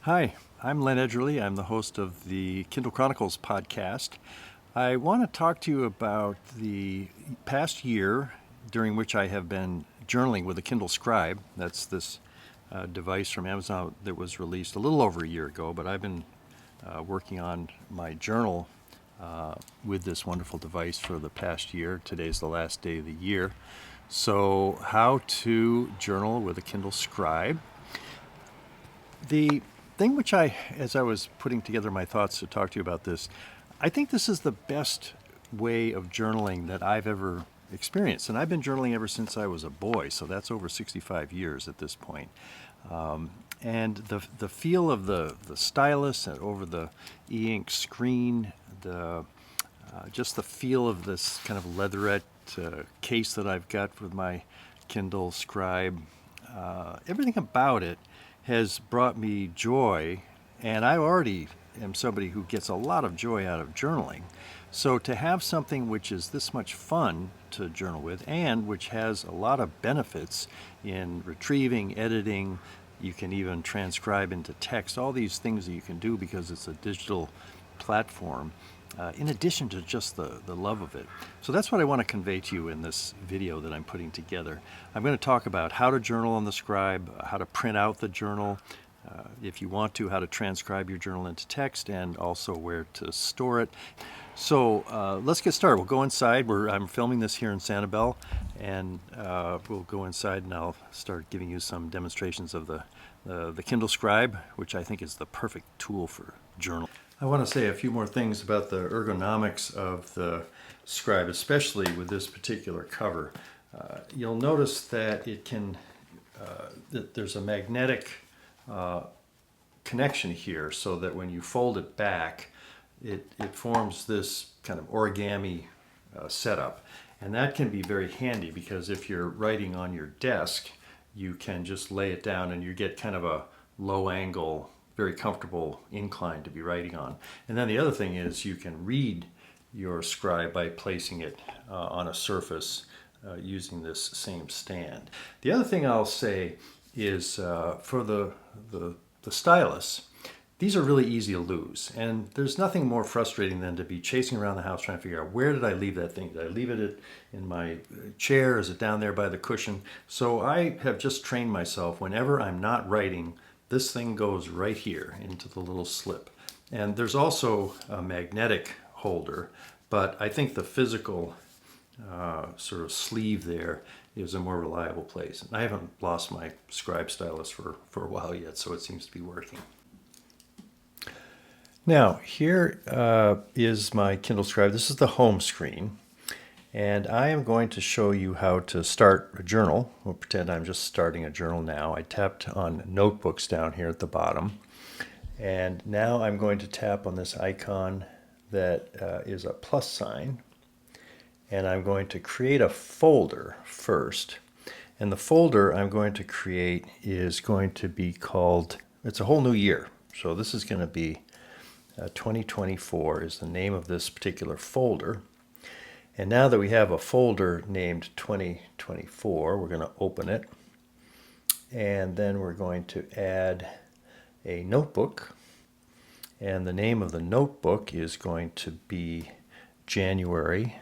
Hi, I'm Len Edgerly. I'm the host of the Kindle Chronicles podcast. I want to talk to you about the past year during which I have been journaling with a Kindle Scribe. That's this device from Amazon that was released a little over a year ago, but I've been working on my journal with this wonderful device for the past year. Today's the last day of the year. So, how to journal with a Kindle Scribe. The thing which as I was putting together my thoughts to talk to you about this, I think this is the best way of journaling that I've ever experienced. And I've been journaling ever since I was a boy, so that's over 65 years at this point. And the feel of the stylus and over the e-ink screen, just the feel of this kind of leatherette case that I've got with my Kindle Scribe, everything about it has brought me joy, and I already am somebody who gets a lot of joy out of journaling. So to have something which is this much fun to journal with and which has a lot of benefits in retrieving, editing, you can even transcribe into text, all these things that you can do because it's a digital platform, in addition to just the love of it. So that's what I want to convey to you in this video that I'm putting together. I'm going to talk about how to journal on the Scribe, how to print out the journal, if you want to, how to transcribe your journal into text, and also where to store it. So let's get started. We'll go inside. I'm filming this here in Sanibel, and we'll go inside and I'll start giving you some demonstrations of the Kindle Scribe, which I think is the perfect tool for journaling. I want to say a few more things about the ergonomics of the Scribe, especially with this particular cover. You'll notice that that there's a magnetic connection here, so that when you fold it back, it forms this kind of origami setup. And that can be very handy because if you're writing on your desk, you can just lay it down and you get kind of a low angle, very comfortable incline to be writing on. And then the other thing is you can read your Scribe by placing it on a surface using this same stand. The other thing I'll say is for the stylus, these are really easy to lose, and there's nothing more frustrating than to be chasing around the house trying to figure out, where did I leave that thing? Did I leave it in my chair? Is it down there by the cushion? So I have just trained myself, whenever I'm not writing, this thing goes right here into the little slip. And there's also a magnetic holder, but I think the physical sort of sleeve there is a more reliable place. And I haven't lost my Scribe stylus for a while yet, so it seems to be working. Now, here is my Kindle Scribe. This is the home screen. And I am going to show you how to start a journal. We'll pretend I'm just starting a journal now. I tapped on notebooks down here at the bottom. And now I'm going to tap on this icon that is a plus sign. And I'm going to create a folder first. And the folder I'm going to create is going to be called, it's a whole new year. So this is going to be 2024 is the name of this particular folder. And now that we have a folder named 2024, we're going to open it. And then we're going to add a notebook. And the name of the notebook is going to be January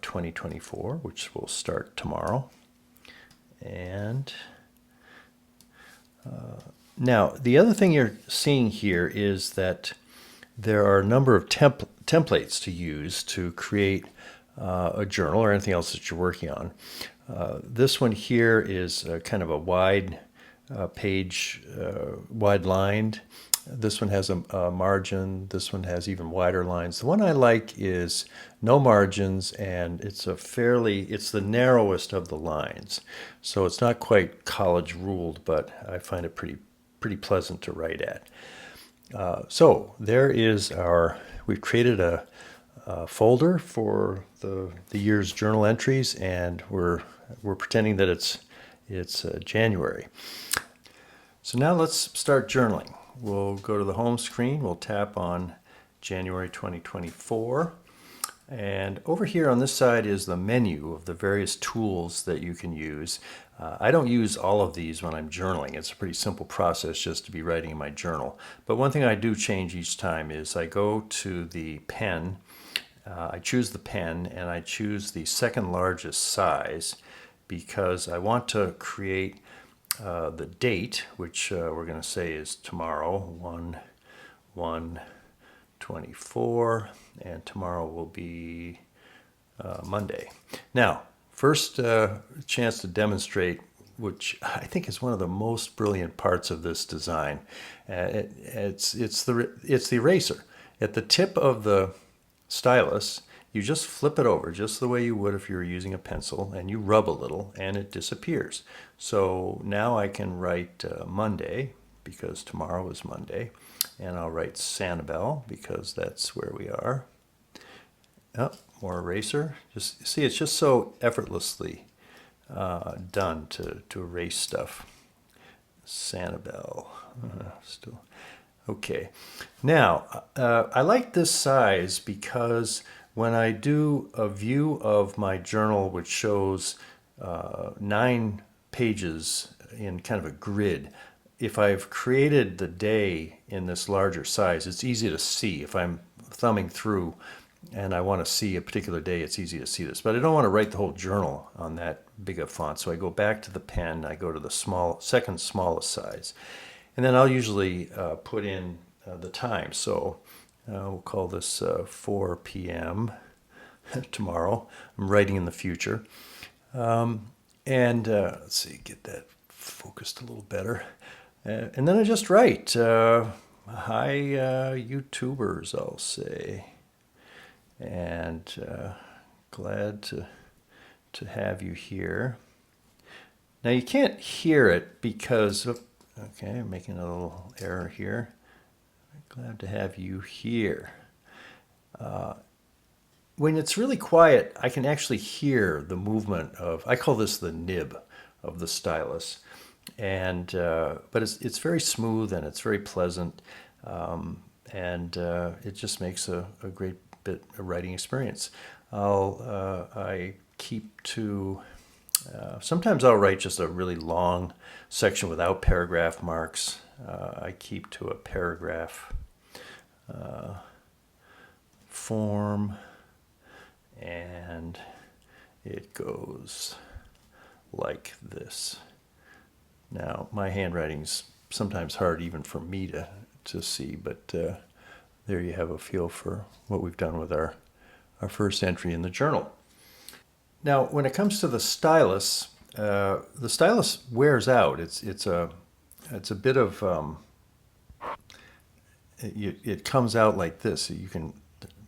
2024, which will start tomorrow. And now, the other thing you're seeing here is that there are a number of templates to use to create a journal or anything else that you're working on. This one here is kind of a wide page, wide lined. This one has a margin. This one has even wider lines. The one I like is no margins, and it's the narrowest of the lines. So it's not quite college ruled, but I find it pretty pleasant to write at. So there is we've created a folder for the year's journal entries, and we're pretending that it's January. So now let's start journaling. We'll go to the home screen, we'll tap on January 2024, and over here on this side is the menu of the various tools that you can use. I don't use all of these when I'm journaling. It's a pretty simple process just to be writing in my journal. But one thing I do change each time is I go to the pen, I choose the pen, and I choose the second largest size because I want to create the date, which we're going to say is tomorrow, 1/1/24, and tomorrow will be Monday. Now, first chance to demonstrate, which I think is one of the most brilliant parts of this design. It's the eraser. At the tip of the stylus, you just flip it over just the way you would if you were using a pencil, and you rub a little and it disappears. So now I can write Monday because tomorrow is Monday, and I'll write Sanibel because that's where we are. Oh, more eraser. Just see, it's just so effortlessly done to erase stuff. Sanibel. Still. Okay. Now, I like this size because when I do a view of my journal, which shows 9 pages in kind of a grid, if I've created the day in this larger size, it's easy to see. If I'm thumbing through and I want to see a particular day, it's easy to see this. But I don't want to write the whole journal on that big a font, so I go back to the pen, I go to the second smallest size, and then I'll usually put in the time. So we'll call this 4 p.m. tomorrow. I'm writing in the future. Let's see, get that focused a little better. And then I just write, hi YouTubers, I'll say. And glad to have you here. Now you can't hear it because, okay, I'm making a little error here. Glad to have you here. When it's really quiet, I can actually hear the movement of, I call this the nib of the stylus. And but it's very smooth and it's very pleasant, and it just makes a great bit of writing experience. I keep to sometimes I'll write just a really long section without paragraph marks. I keep to a paragraph form, and it goes like this. Now, my handwriting's sometimes hard even for me to see, but there you have a feel for what we've done with our first entry in the journal. Now, when it comes to the stylus wears out. It's a bit of it comes out like this. So you can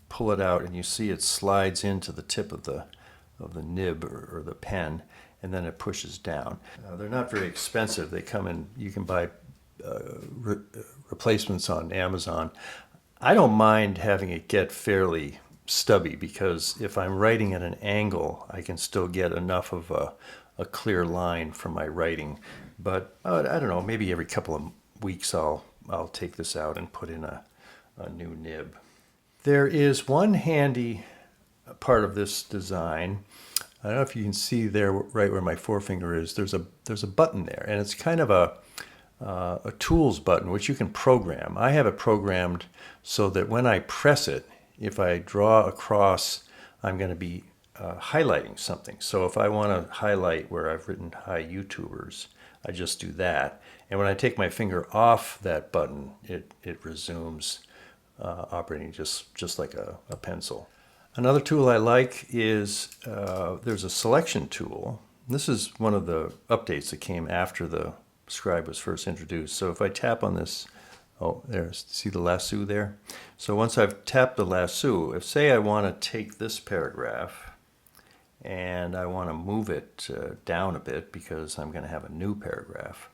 pull it out, and you see it slides into the tip of the nib or the pen, and then it pushes down. They're not very expensive. They come in, you can buy replacements on Amazon. I don't mind having it get fairly stubby because if I'm writing at an angle, I can still get enough of a clear line from my writing. But I don't know, maybe every couple of weeks I'll take this out and put in a new nib. There is one handy part of this design. I don't know if you can see there, right where my forefinger is. There's a button there, and it's kind of a tools button which you can program. I have it programmed so that when I press it, if I draw across, I'm going to be highlighting something. So if I want to highlight where I've written "Hi YouTubers," I just do that, and when I take my finger off that button, it resumes operating just like a pencil. Another tool I like is there's a selection tool. This is one of the updates that came after the Scribe was first introduced. So if I tap on this, oh, there's, see the lasso there? So once I've tapped the lasso, if say I want to take this paragraph and I want to move it down a bit because I'm going to have a new paragraph,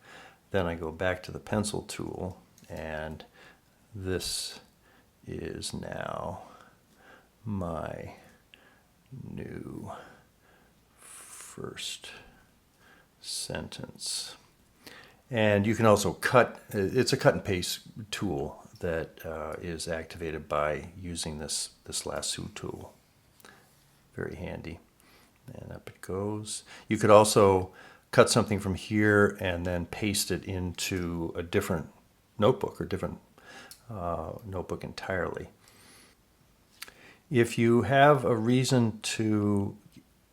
then I go back to the pencil tool, and this is now my new first sentence. And you can also cut, it's a cut and paste tool that is activated by using this lasso tool. Very handy. And up it goes. You could also cut something from here and then paste it into a different notebook or different notebook entirely. If you have a reason to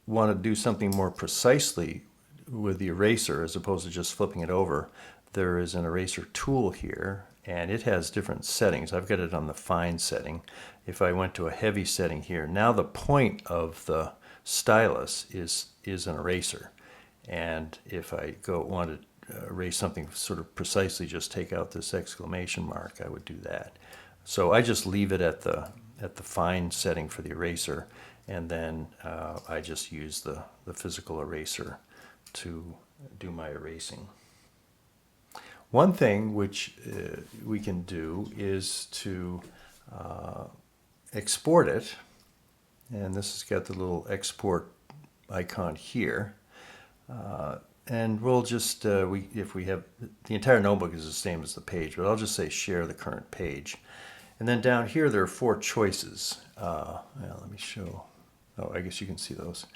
want to do something more precisely with the eraser as opposed to just flipping it over, there is an eraser tool here, and it has different settings. I've got it on the fine setting. If I went to a heavy setting here, now the point of the stylus is an eraser. And if I want to erase something sort of precisely, just take out this exclamation mark, I would do that. So I just leave it at the fine setting for the eraser, and then I just use the physical eraser to do my erasing. One thing which we can do is to export it, and this has got the little export icon here. And we'll just, if we have, the entire notebook is the same as the page, but I'll just say share the current page. And then down here there are 4 choices. Let me show, oh, I guess you can see those.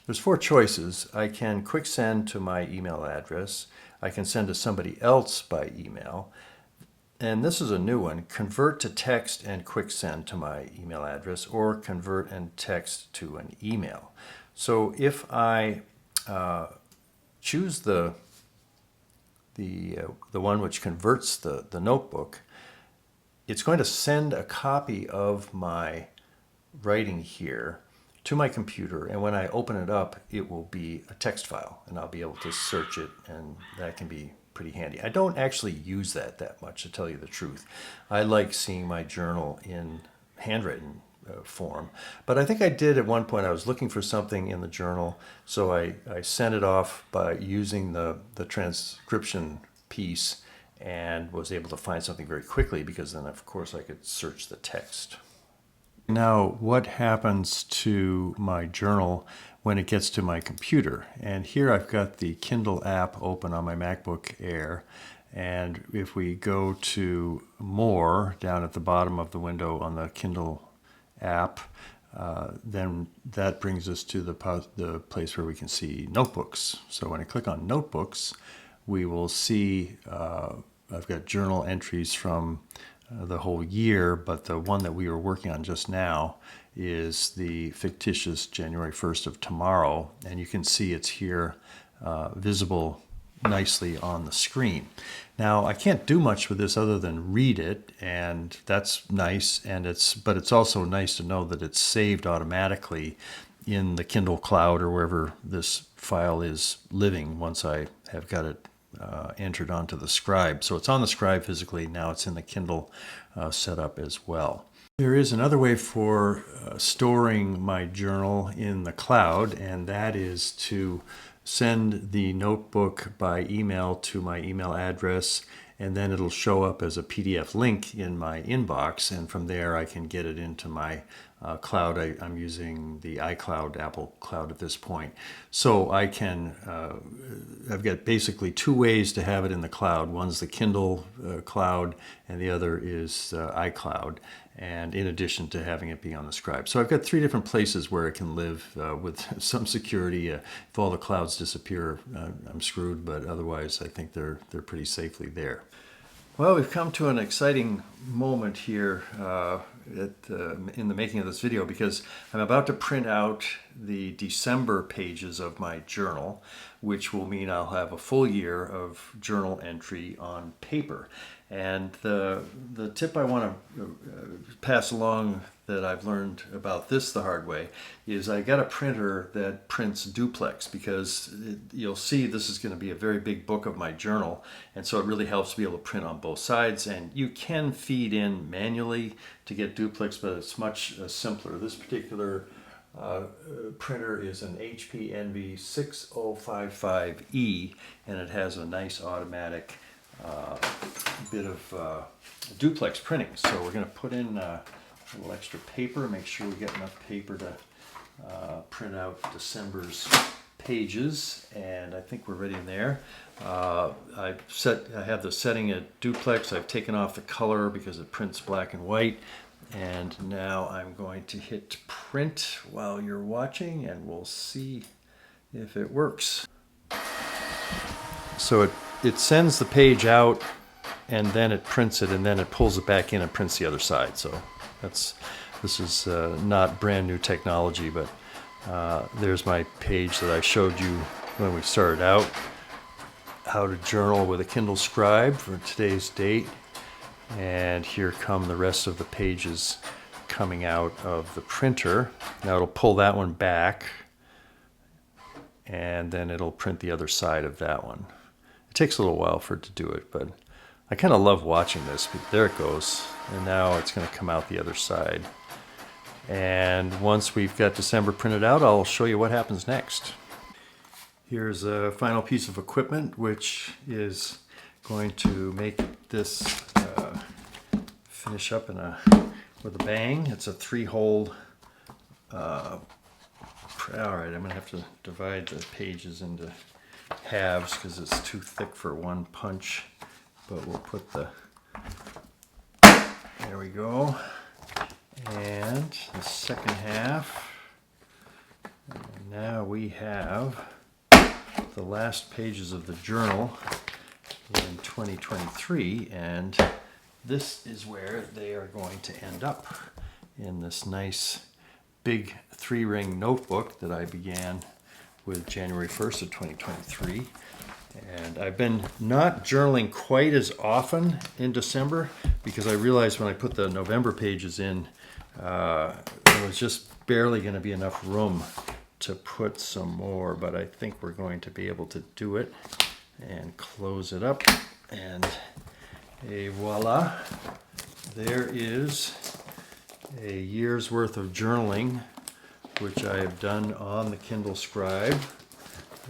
There's 4 choices. I can quick send to my email address. I can send to somebody else by email. And this is a new one, convert to text and quick send to my email address, or convert and text to an email. So if I choose the one which converts the notebook, it's going to send a copy of my writing here to my computer, and when I open it up, it will be a text file, and I'll be able to search it, and that can be pretty handy. I don't actually use that much, to tell you the truth. I like seeing my journal in handwritten form, but I think I did at one point. I was looking for something in the journal, so I sent it off by using the transcription piece, and was able to find something very quickly, because then of course I could search the text. Now, what happens to my journal when it gets to my computer? And here I've got the Kindle app open on my MacBook Air, and if we go to More down at the bottom of the window on the Kindle app, then that brings us to the place where we can see notebooks. So when I click on Notebooks, we will see I've got journal entries from the whole year, but the one that we were working on just now is the fictitious January 1st of tomorrow, and you can see it's here visible nicely on the screen. Now, I can't do much with this other than read it, and that's nice, but it's also nice to know that it's saved automatically in the Kindle Cloud or wherever this file is living once I have got it entered onto the Scribe. So it's on the Scribe physically, now it's in the Kindle setup as well. There is another way for storing my journal in the cloud, and that is to send the notebook by email to my email address, and then it'll show up as a PDF link in my inbox, and from there I can get it into my cloud. I'm using the iCloud, Apple Cloud at this point. So I can, I've got basically 2 ways to have it in the cloud. One's the Kindle cloud, and the other is iCloud, and in addition to having it be on the Scribe. So I've got 3 different places where it can live with some security. If all the clouds disappear, I'm screwed, but otherwise I think they're pretty safely there. Well, we've come to an exciting moment here in the making of this video, because I'm about to print out the December pages of my journal, which will mean I'll have a full year of journal entry on paper. And the tip I want to pass along that I've learned about this the hard way is I got a printer that prints duplex, because you'll see this is going to be a very big book of my journal, and so it really helps to be able to print on both sides. And you can feed in manually to get duplex, but it's much simpler. This particular printer is an HP Envy 6055E, and it has a nice automatic bit of duplex printing. So we're going to put in a little extra paper, make sure we get enough paper to print out December's pages, and I think we're ready in there. I have the setting at duplex. I've taken off the color because it prints black and white, and now I'm going to hit print while you're watching, and we'll see if it works. So it sends the page out, and then it prints it, and then it pulls it back in and prints the other side. So this is not brand new technology, but there's my page that I showed you when we started out, how to journal with a Kindle Scribe for today's date. And here come the rest of the pages coming out of the printer. Now it'll pull that one back, and then it'll print the other side of that one. It takes a little while for it to do it, but I kind of love watching this. But there it goes, and now it's going to come out the other side. And once we've got December printed out, I'll show you what happens next. Here's a final piece of equipment which is going to make this finish up with a bang. It's a 3-hole. All right, I'm going to have to divide the pages into halves because it's too thick for one punch. But we'll put there we go. And the second half. And now we have the last pages of the journal in 2023, and this is where they are going to end up, in this nice big 3-ring notebook that I began with January 1st of 2023. And I've been not journaling quite as often in December because I realized when I put the November pages in, there was just barely going to be enough room to put some more, but I think we're going to be able to do it. And close it up, and voila, there is a year's worth of journaling which I have done on the Kindle Scribe.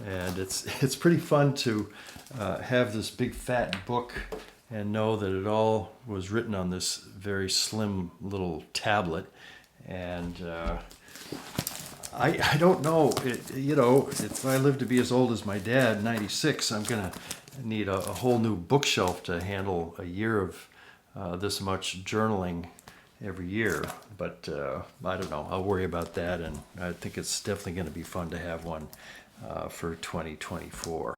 And it's pretty fun to have this big fat book and know that it all was written on this very slim little tablet. And I don't know, if I live to be as old as my dad, 96, I'm going to need a whole new bookshelf to handle a year of this much journaling every year. But I don't know, I'll worry about that, and I think it's definitely going to be fun to have one for 2024.